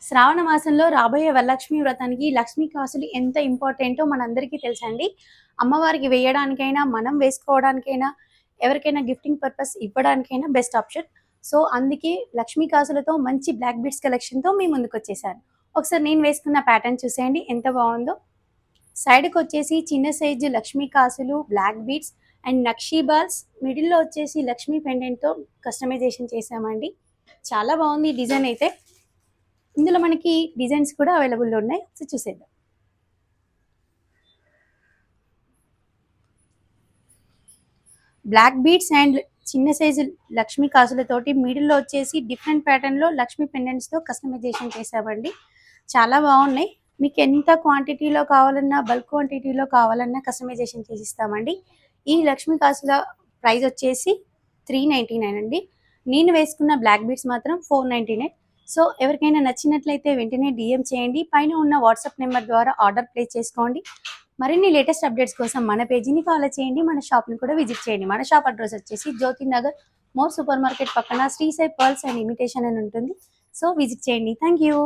శ్రావణ మాసంలో రాబోయే వరలక్ష్మి వ్రతానికి లక్ష్మీ కాసులు ఎంత ఇంపార్టెంటో మనందరికీ తెలుసండి. అమ్మవారికి వేయడానికైనా, మనం వేసుకోవడానికైనా, ఎవరికైనా గిఫ్టింగ్ పర్పస్ ఇవ్వడానికైనా బెస్ట్ ఆప్షన్. సో, అందుకే లక్ష్మీ కాసులతో మంచి బ్లాక్ బీడ్స్ కలెక్షన్‌తో మీ ముందుకొచ్చేసాను. ఒకసారి నేను వేసుకున్న ప్యాటర్న్ చూసేయండి ఎంత బావుందో. సైడ్‌కొచ్చేసి చిన్న సైజు లక్ష్మీ కాసులు, బ్లాక్ బీడ్స్ అండ్ నక్షీ బాల్స్, మిడిల్‌లో వచ్చేసి లక్ష్మీ పెండెంట్‌తో కస్టమైజేషన్ చేశామండి. చాలా బావుంది ఈ డిజైన్ అయితే. ఇందులో మనకి డిజైన్స్ కూడా అవైలబుల్‌లో ఉన్నాయి. ఒకసారి చూసేద్దాం. బ్లాక్ బీడ్స్ అండ్ చిన్న సైజు లక్ష్మీ కాసులతోటి మిడిల్‌లో వచ్చేసి డిఫరెంట్ ప్యాటర్న్‌లో లక్ష్మీ పెండెంట్స్‌తో కస్టమైజేషన్ చేశామండి. చాలా బావున్నాయి. మీకు ఎంత క్వాంటిటీలో కావాలన్నా, బల్క్ క్వాంటిటీలో కావాలన్నా కస్టమైజేషన్ చేసిస్తామండి. ఈ లక్ష్మీ కాసుల ప్రైస్ వచ్చేసి 399 అండి. నేను వేసుకున్న బ్లాక్ బీడ్స్ మాత్రం 499. సో, ఎవరికైనా నచ్చినట్లయితే వెంటనే డీఎం చేయండి. పైన ఉన్న వాట్సాప్ నెంబర్ ద్వారా ఆర్డర్ ప్లేస్ చేసుకోండి. మరిన్ని లేటెస్ట్ అప్డేట్స్ కోసం మన పేజీని ఫాలో చేయండి. మన షాప్‌ని కూడా విజిట్ చేయండి. మన షాప్ అడ్రెస్ వచ్చేసి Jyothi Nagar more super market పక్కన Sri Sai pearls and imitation అని ఉంటుంది. సో, విజిట్ చేయండి. Thank you.